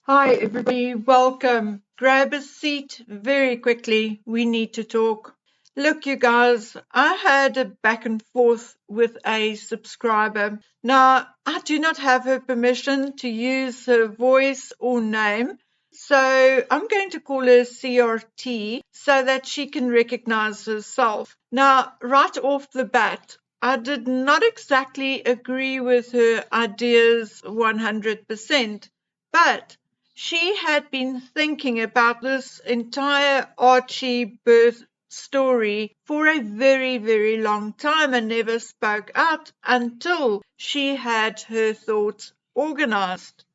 Hi, everybody. Welcome. Grab a seat very quickly. We need to talk. Look, you guys, I had a back and forth with a subscriber. Now, I do not have her permission to use her voice or name, so I'm going to call her CRT so that she can recognize herself. Now, right off the bat, I did not exactly agree with her ideas 100%, but she had been thinking about this entire Archie birth story for a very, very long time and never spoke out until she had her thoughts organized.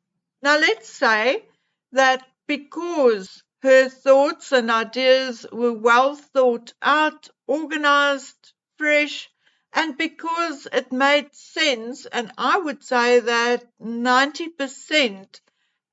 Now, let's say that because her thoughts and ideas were well thought out, organized, fresh, and because it made sense, and I would say that 90%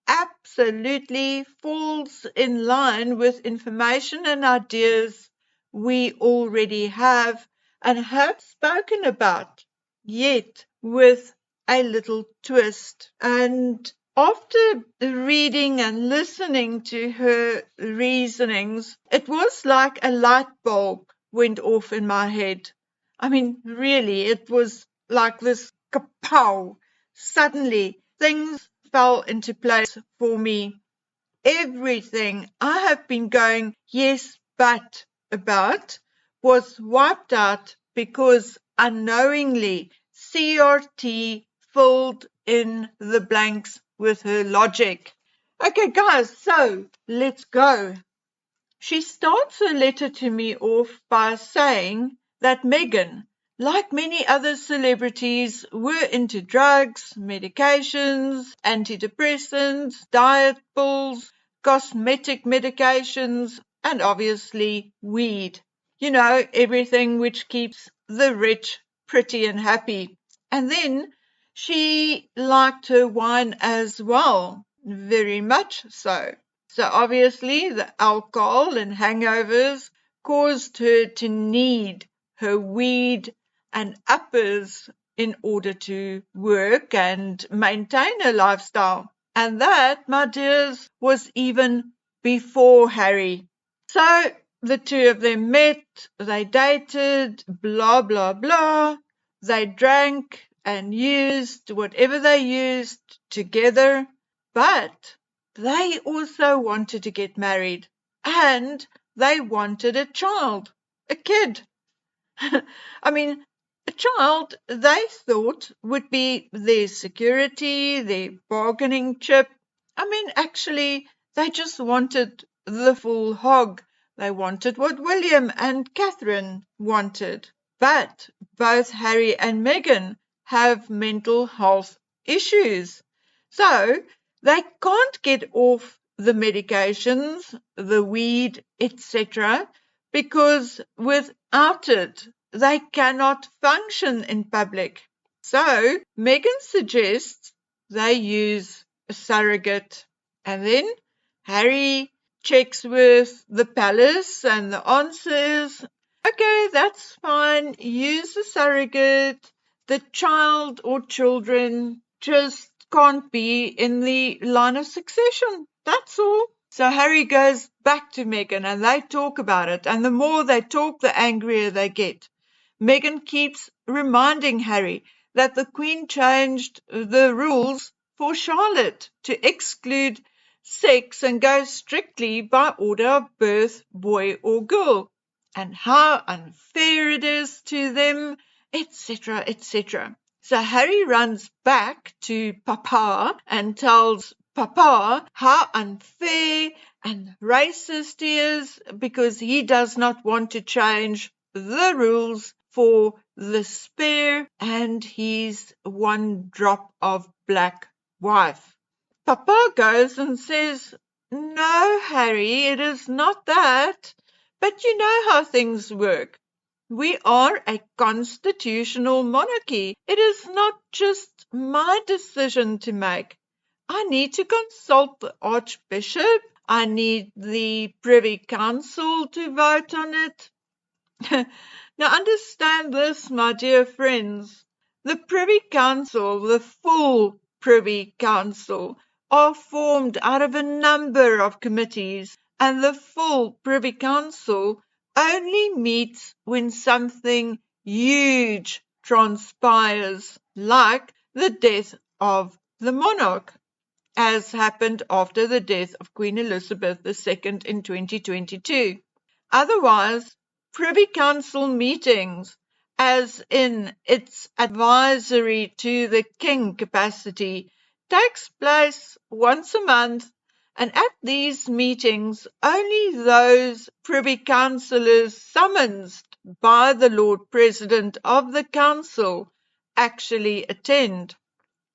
absolutely falls in line with information and ideas we already have and have spoken about, yet with a little twist. And after reading and listening to her reasonings, it was like a light bulb went off in my head. I mean, really, it was like this kapow. Suddenly, things fell into place for me. Everything I have been going, yes, but about was wiped out because unknowingly CRT filled in the blanks with her logic. Okay, guys, so let's go. She starts her letter to me off by saying that Megan, like many other celebrities, were into drugs, medications, antidepressants, diet pills, cosmetic medications, and obviously weed. You know, everything which keeps the rich pretty and happy. And then she liked her wine as well, very much so. So obviously the alcohol and hangovers caused her to need her weed and uppers in order to work and maintain her lifestyle. And that, my dears, was even before Harry. So the two of them met, they dated, blah, blah, blah. They drank and used whatever they used together. But they also wanted to get married and they wanted a child, a kid. I mean, a child they thought would be their security, their bargaining chip. I mean, actually, they just wanted the full hog. They wanted what William and Catherine wanted. But both Harry and Meghan have mental health issues. So they can't get off the medications, the weed, etc., because without it, they cannot function in public. So Megan suggests they use a surrogate. And then Harry checks with the palace and the answer is, okay, that's fine. Use the surrogate. The child or children just can't be in the line of succession. That's all. So Harry goes back to Meghan and they talk about it. And the more they talk, the angrier they get. Meghan keeps reminding Harry that the Queen changed the rules for Charlotte to exclude sex and go strictly by order of birth, boy or girl, and how unfair it is to them, etc., etc. So Harry runs back to Papa and tells Papa how unfair and racist he is because he does not want to change the rules for the spare and his one drop of black wife. Papa goes and says, no, Harry, it is not that. But you know how things work. We are a constitutional monarchy. It is not just my decision to make. I need to consult the Archbishop. I need the Privy Council to vote on it. Now understand this, my dear friends. The Privy Council, the full Privy Council, are formed out of a number of committees, and the full Privy Council only meets when something huge transpires, like the death of the monarch, as happened after the death of Queen Elizabeth II in 2022. Otherwise, Privy Council meetings, as in its advisory to the King capacity, takes place once a month, and at these meetings only those Privy Councillors summoned by the Lord President of the Council actually attend.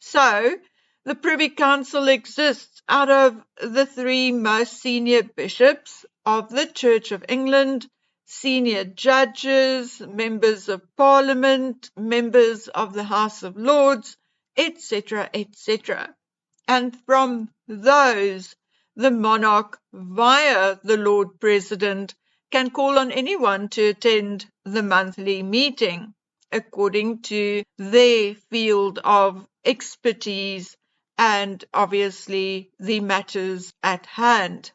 So, the Privy Council exists out of the three most senior bishops of the Church of England, senior judges, members of Parliament, members of the House of Lords, etc., etc. And from those, the monarch, via the Lord President, can call on anyone to attend the monthly meeting, according to their field of expertise and obviously the matters at hand.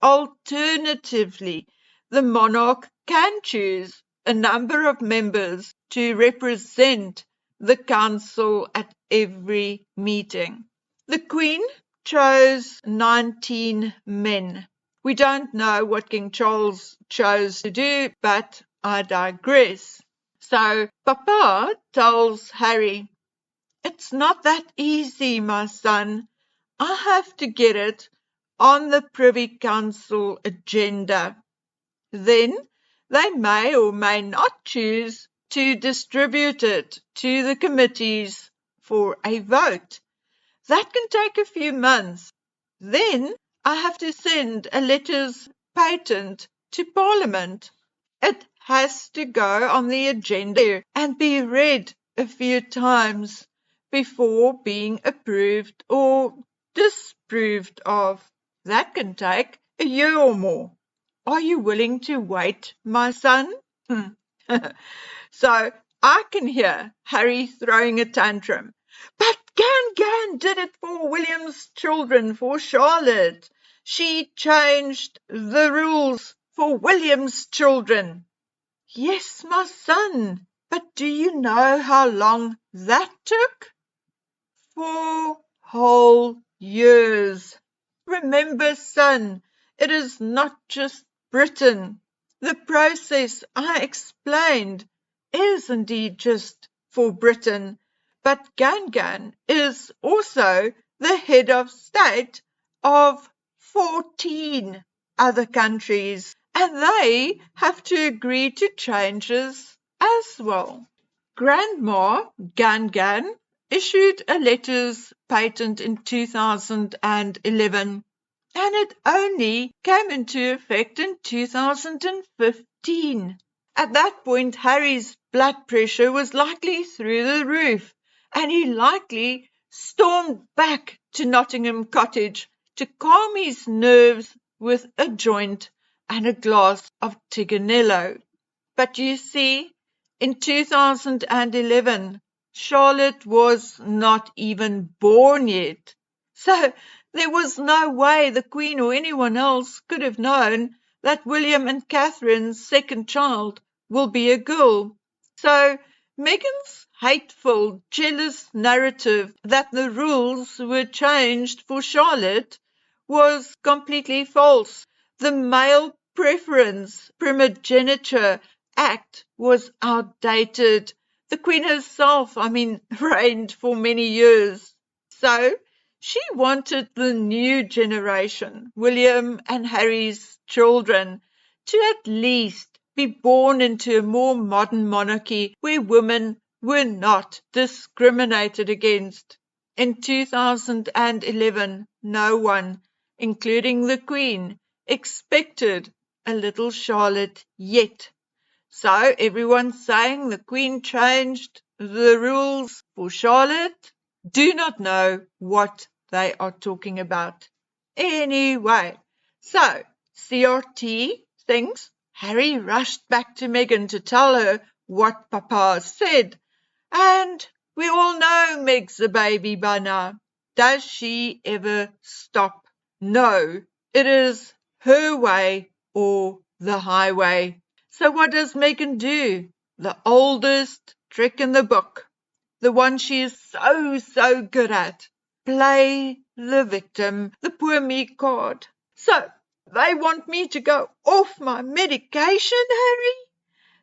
Alternatively, the monarch can choose a number of members to represent the council at every meeting. The Queen chose 19 men. We don't know what King Charles chose to do, but I digress. So Papa tells Harry, "It's not that easy, my son. I have to get it on the Privy Council agenda. Then they may or may not choose to distribute it to the committees for a vote. That can take a few months. Then I have to send a letters patent to Parliament. It has to go on the agenda and be read a few times before being approved or disapproved of. That can take a year or more. Are you willing to wait, my son?" So I can hear Harry throwing a tantrum. "But Gan did it for William's children, for Charlotte. She changed the rules for William's children." "Yes, my son, but do you know how long that took?" 4 whole years. Remember, son, it is not just Britain. The process I explained is indeed just for Britain, but Gan is also the head of state of 14 other countries, and they have to agree to changes as well. Grandma Gan issued a letters patent in 2011, and it only came into effect in 2015. At that point, Harry's blood pressure was likely through the roof, and he likely stormed back to Nottingham Cottage to calm his nerves with a joint and a glass of Tiganello. But you see, in 2011, Charlotte was not even born yet. So there was no way the Queen or anyone else could have known that William and Catherine's second child will be a girl. So Meghan's hateful, jealous narrative that the rules were changed for Charlotte was completely false. The male preference primogeniture Act was outdated. The Queen herself, reigned for many years. So she wanted the new generation, William and Harry's children, to at least be born into a more modern monarchy where women were not discriminated against. In 2011, no one, including the Queen, expected a little Charlotte yet. So everyone's saying the Queen changed the rules for Charlotte. Do not know what they are talking about. Anyway, so CRT thinks Harry rushed back to Meghan to tell her what Papa said. And we all know Meg's a baby by now. does she ever stop. No, it is her way or the highway. So what does Megan do? The oldest trick in the book, the one she is so good at. Play the victim, the poor me card. So, they want me to go off my medication, Harry?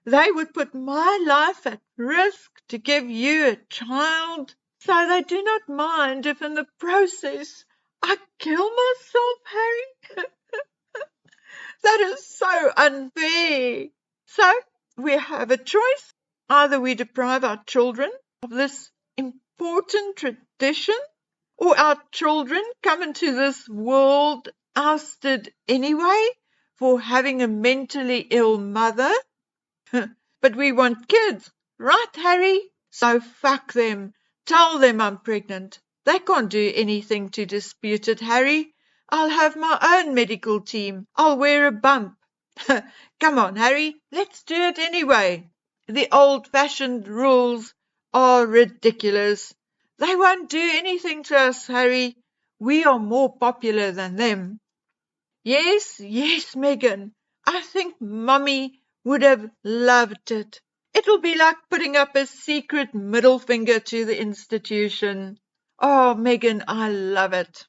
They would put my life at risk to give you a child, so they do not mind if in the process I kill myself, Harry. That is so unfair. So we have a choice. Either we deprive our children of this important tradition, or our children come into this world ousted anyway for having a mentally ill mother. But we want kids, right, Harry? So fuck them. Tell them I'm pregnant. They can't do anything to dispute it, Harry. I'll have my own medical team. I'll wear a bump. Come on, Harry, let's do it anyway. The old-fashioned rules are ridiculous. They won't do anything to us, Harry. We are more popular than them. Yes, Megan. I think Mummy would have loved it. It'll be like putting up a secret middle finger to the institution. Oh, Megan, I love it.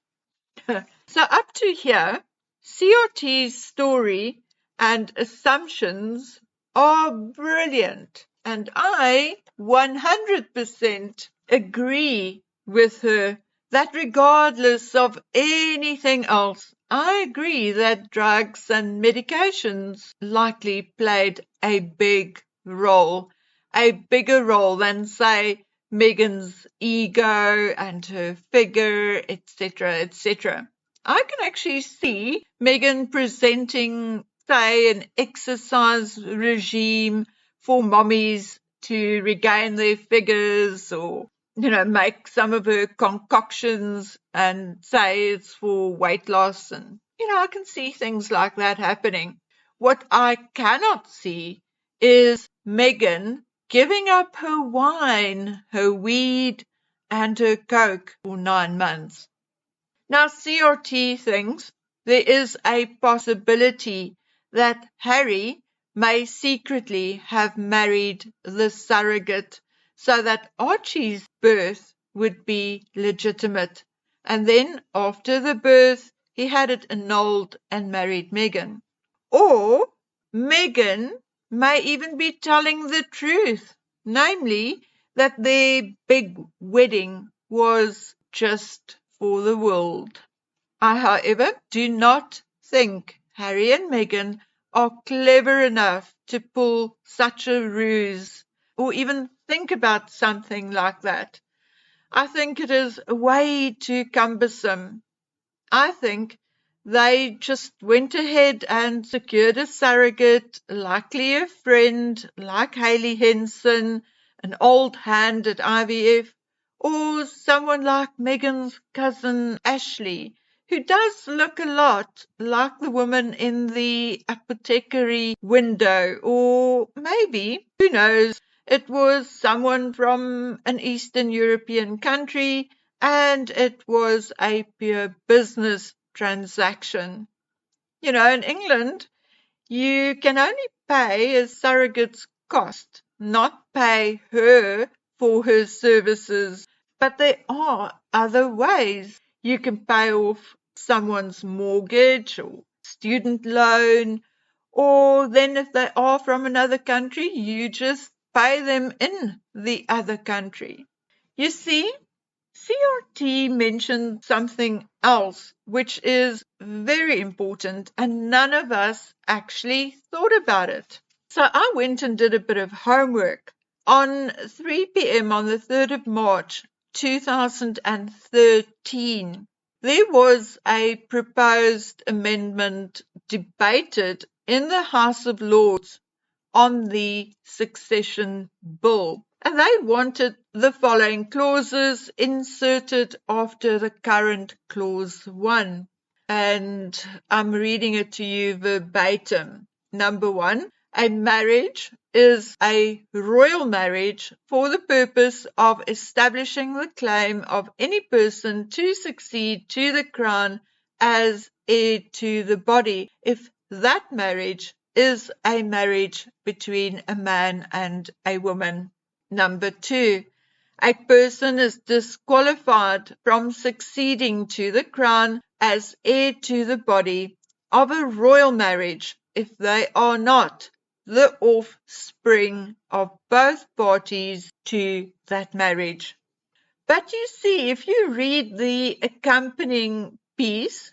So up to here, CRT's story and assumptions are brilliant, and I 100% agree with her that regardless of anything else, I agree that drugs and medications likely played a big role, a bigger role than, say, Megan's ego and her figure, etc., etc. I can actually see Megan presenting, say, an exercise regime for mommies to regain their figures, or, make some of her concoctions and say it's for weight loss. And, I can see things like that happening. What I cannot see is Megan giving up her wine, her weed, and her coke for 9 months. Now, CRT thinks there is a possibility that Harry may secretly have married the surrogate so that Archie's birth would be legitimate, and then after the birth he had it annulled and married Megan. Or Megan may even be telling the truth, namely that their big wedding was just for the world. I, however, do not think Harry and Meghan are clever enough to pull such a ruse or even think about something like that. I think it is way too cumbersome. I think they just went ahead and secured a surrogate, likely a friend like Hayley Henson, an old hand at IVF, or someone like Megan's cousin Ashley, who does look a lot like the woman in the apothecary window, or maybe, who knows, it was someone from an Eastern European country and it was a pure business transaction. In England, you can only pay a surrogate's cost, not pay her for her services. But there are other ways. You can pay off someone's mortgage or student loan, or then if they are from another country, you just pay them in the other country. You see, CRT mentioned something else which is very important and none of us actually thought about it. So I went and did a bit of homework. On 3 p.m. on the 3rd of March 2013, there was a proposed amendment debated in the House of Lords on the succession bill. And they wanted the following clauses inserted after the current clause 1. And I'm reading it to you verbatim. Number 1, A marriage is a royal marriage for the purpose of establishing the claim of any person to succeed to the crown as heir to the body, if that marriage is a marriage between a man and a woman. Number 2. A person is disqualified from succeeding to the crown as heir to the body of a royal marriage if they are not the offspring of both parties to that marriage. But you see, if you read the accompanying piece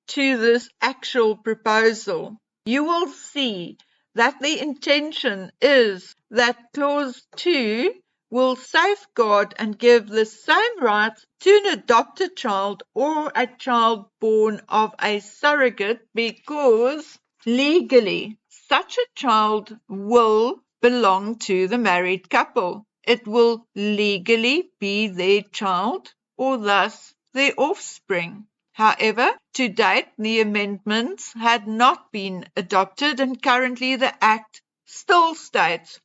to this actual proposal, you will see that the intention is that Clause 2 will safeguard and give the same rights to an adopted child or a child born of a surrogate, because legally such a child will belong to the married couple. It will legally be their child, or thus their offspring. However, to date, the amendments had not been adopted, and currently the Act still states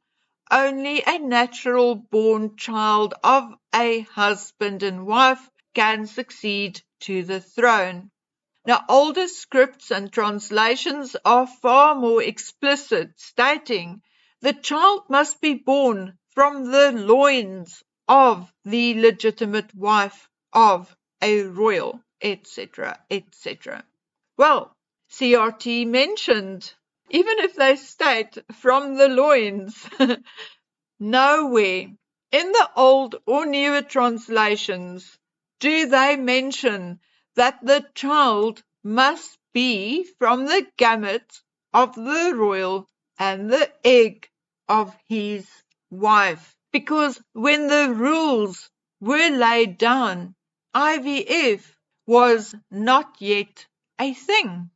only a natural born child of a husband and wife can succeed to the throne. Now, older scripts and translations are far more explicit, stating the child must be born from the loins of the legitimate wife of a royal, etc., etc. Well, CRT mentioned, even if they state from the loins, nowhere in the old or newer translations do they mention that the child must be from the gamete of the royal and the egg of his wife. Because when the rules were laid down, IVF was not yet a thing.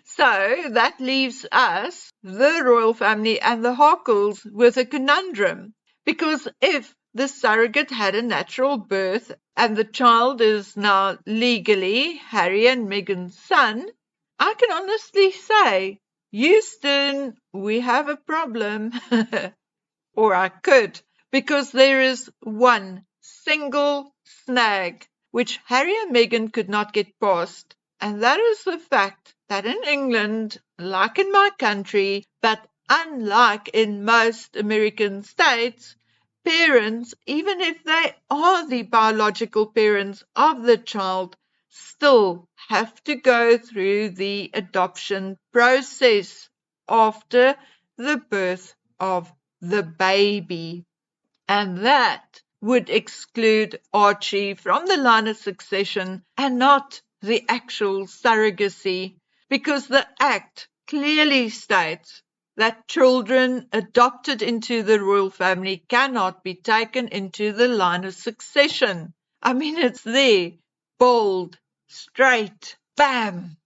So that leaves us, the royal family and the Harkles, with a conundrum. Because if the surrogate had a natural birth and the child is now legally Harry and Meghan's son, I can honestly say, Houston, we have a problem. Or I could, because there is one single snag which Harry and Meghan could not get past, and that is the fact that in England, like in my country, but unlike in most American states, parents, even if they are the biological parents of the child, still have to go through the adoption process after the birth of the baby. And that would exclude Archie from the line of succession and not the actual surrogacy, because the Act clearly states that children adopted into the royal family cannot be taken into the line of succession. I mean, it's there, bold, straight, bam.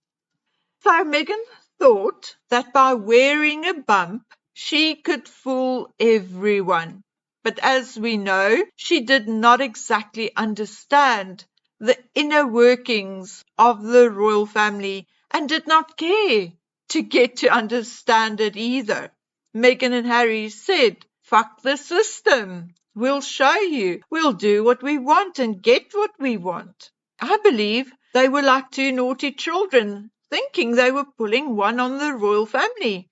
So Meghan thought that by wearing a bump, she could fool everyone. But as we know, she did not exactly understand the inner workings of the royal family and did not care to get to understand it either. Meghan and Harry said, "Fuck the system. We'll show you. We'll do what we want and get what we want." I believe they were like two naughty children, thinking they were pulling one on the royal family.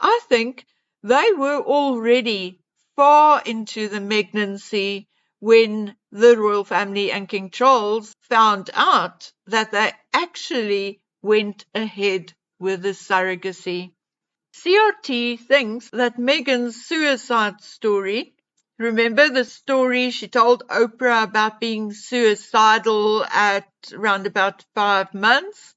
I think they were already far into the malignancy when the royal family and King Charles found out that they actually went ahead with the surrogacy. CRT thinks that Meghan's suicide story, remember the story she told Oprah about being suicidal at around about 5 months?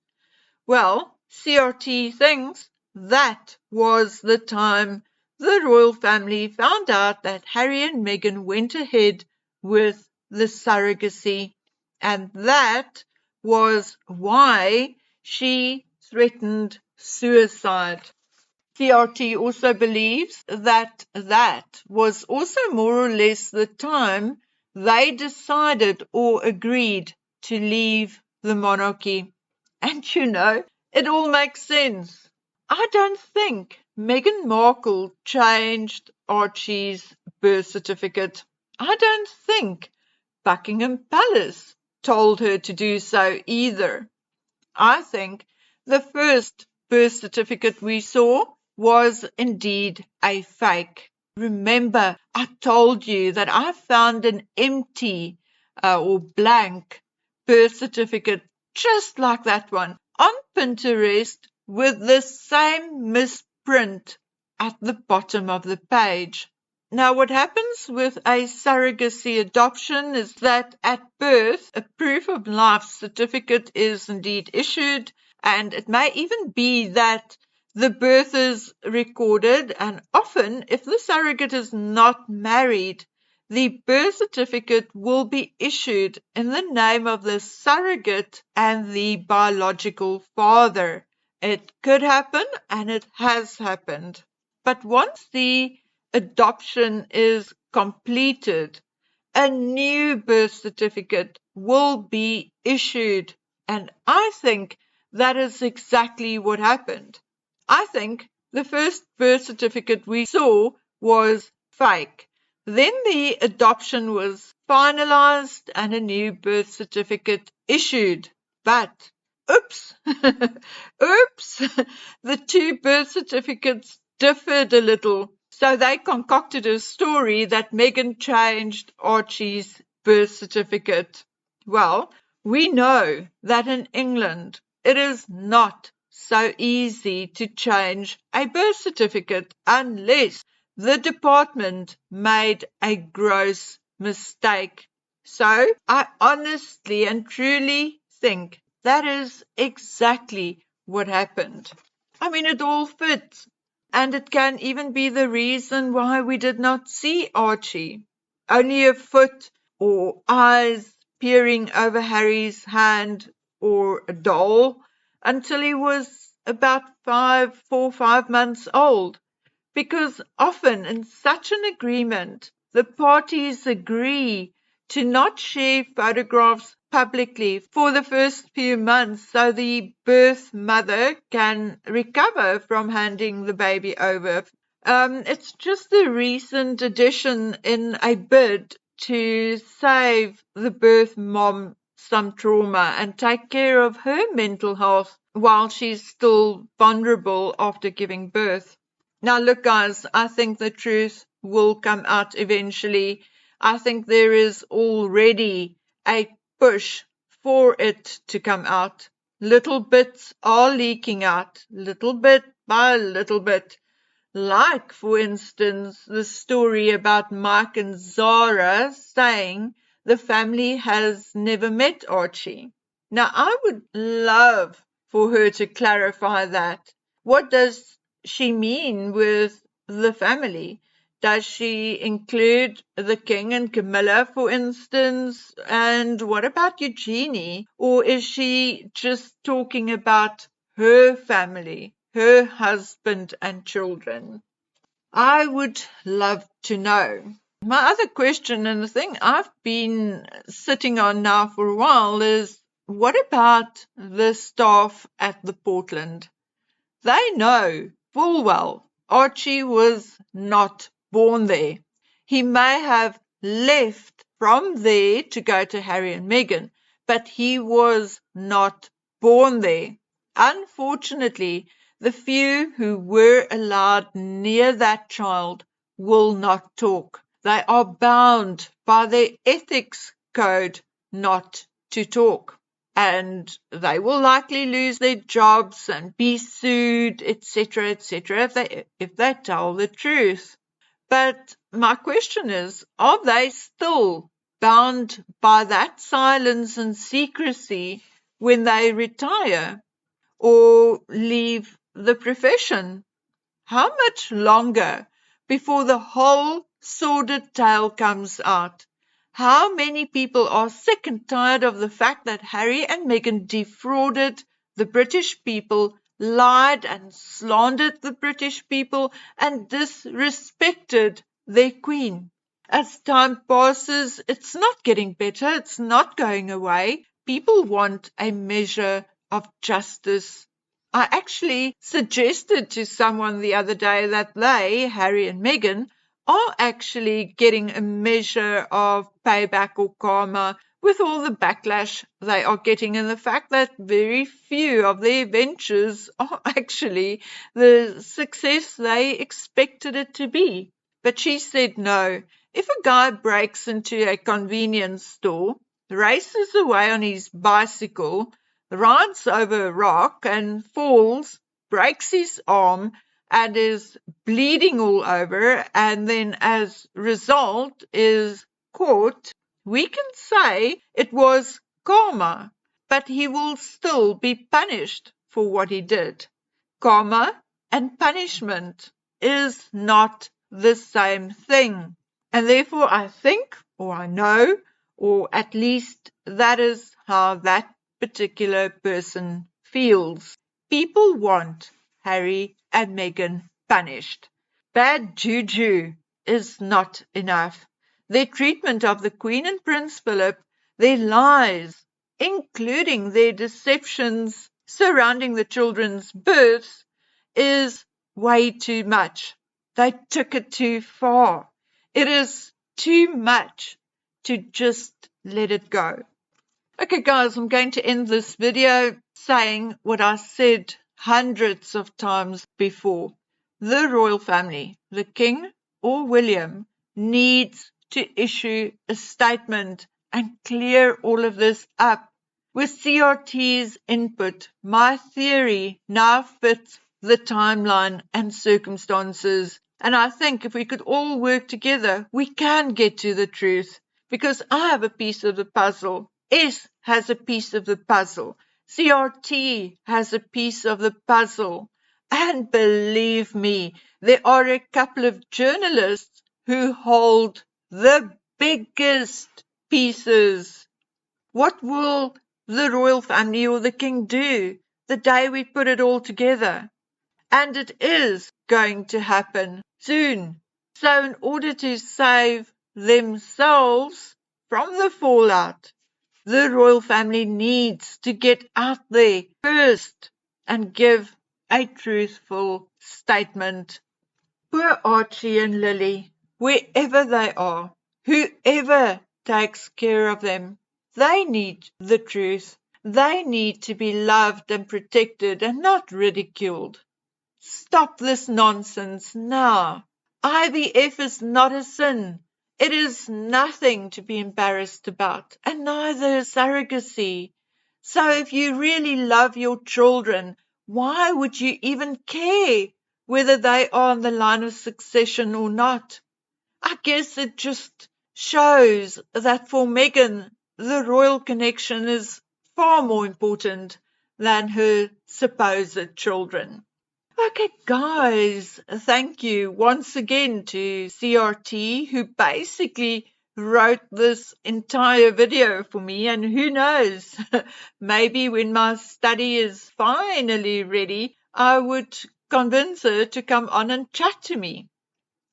Well, CRT thinks that was the time the royal family found out that Harry and Meghan went ahead with the surrogacy, and that was why she threatened suicide. CRT also believes that that was also more or less the time they decided or agreed to leave the monarchy. And you know, it all makes sense. I don't think Meghan Markle changed Archie's birth certificate. I don't think Buckingham Palace told her to do so either. I think the first birth certificate we saw was indeed a fake. Remember, I told you that I found an empty or blank birth certificate just like that one on Pinterest with the same misprint at the bottom of the page. Now, what happens with a surrogacy adoption is that at birth, a proof of life certificate is indeed issued, and it may even be that the birth is recorded, and often, if the surrogate is not married, the birth certificate will be issued in the name of the surrogate and the biological father. It could happen, and it has happened. But once the adoption is completed, a new birth certificate will be issued. And I think that is exactly what happened. I think the first birth certificate we saw was fake. Then the adoption was finalized and a new birth certificate issued. But oops, oops, the two birth certificates differed a little. So they concocted a story that Meghan changed Archie's birth certificate. Well, we know that in England it is not so easy to change a birth certificate unless the department made a gross mistake. So I honestly and truly think that is exactly what happened. I mean, it all fits. And it can even be the reason why we did not see Archie. Only a foot or eyes peering over Harry's hand or a doll until he was about 5 months old. Because often in such an agreement, the parties agree to not share photographs publicly for the first few months so the birth mother can recover from handing the baby over. It's just a recent addition in a bid to save the birth mom some trauma and take care of her mental health while she's still vulnerable after giving birth. Now, look, guys, I think the truth will come out eventually. I think there is already a push for it to come out. Little bits are leaking out, little bit by little bit. Like, for instance, the story about Mike and Zara saying the family has never met Archie. Now, I would love for her to clarify that. What does she mean with the family? Does she include the king and Camilla, for instance? And what about Eugenie? Or is she just talking about her family, her husband and children? I would love to know. My other question, and the thing I've been sitting on now for a while, is what about the staff at the Portland? They know full well Archie was not born there. He may have left from there to go to Harry and Meghan, but he was not born there. Unfortunately, the few who were allowed near that child will not talk. They are bound by their ethics code not to talk. And they will likely lose their jobs and be sued, etc., if they tell the truth. But my question is, are they still bound by that silence and secrecy when they retire or leave the profession? How much longer before the whole sordid tale comes out? How many people are sick and tired of the fact that Harry and Meghan defrauded the British people, lied and slandered the British people, and disrespected their queen? As time passes, it's not getting better, it's not going away. People want a measure of justice. I actually suggested to someone the other day that they, Harry and Meghan, are actually getting a measure of payback or karma with all the backlash they are getting, and the fact that very few of their ventures are actually the success they expected it to be. But she said no. If a guy breaks into a convenience store, races away on his bicycle, rides over a rock and falls, breaks his arm, and is bleeding all over, and then as a result is caught, we can say it was karma, but he will still be punished for what he did. Karma and punishment is not the same thing. And therefore I think, or I know, or at least that is how that particular person feels. People want Harry and Meghan punished. Bad juju is not enough. Their treatment of the Queen and Prince Philip, their lies, including their deceptions surrounding the children's births, is way too much. They took it too far. It is too much to just let it go. Okay, guys, I'm going to end this video saying what I said hundreds of times before. The royal family, the King or William, needs to issue a statement and clear all of this up. With CRT's input, my theory now fits the timeline and circumstances. And I think if we could all work together, we can get to the truth. Because I have a piece of the puzzle. S has a piece of the puzzle. CRT has a piece of the puzzle. And believe me, there are a couple of journalists who hold the biggest pieces. What will the royal family or the king do the day we put it all together? And it is going to happen soon. So in order to save themselves from the fallout, the royal family needs to get out there first and give a truthful statement. Poor Archie and Lily, wherever they are, whoever takes care of them, they need the truth. They need to be loved and protected and not ridiculed. Stop this nonsense now. IVF is not a sin. It is nothing to be embarrassed about, and neither is surrogacy. So if you really love your children, why would you even care whether they are on the line of succession or not? I guess it just shows that for Meghan, the royal connection is far more important than her supposed children. Okay, guys, thank you once again to CRT, who basically wrote this entire video for me. And who knows, maybe when my study is finally ready, I would convince her to come on and chat to me.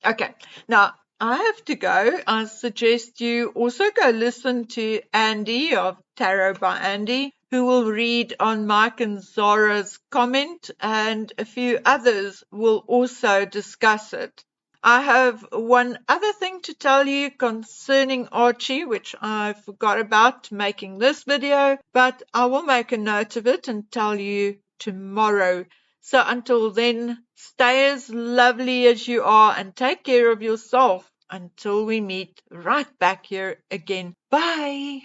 Okay, now I have to go. I suggest you also go listen to Andy of Tarot by Andy, who will read on Mike and Zara's comment, and a few others will also discuss it. I have one other thing to tell you concerning Archie, which I forgot about making this video, but I will make a note of it and tell you tomorrow. So until then, stay as lovely as you are and take care of yourself until we meet right back here again. Bye.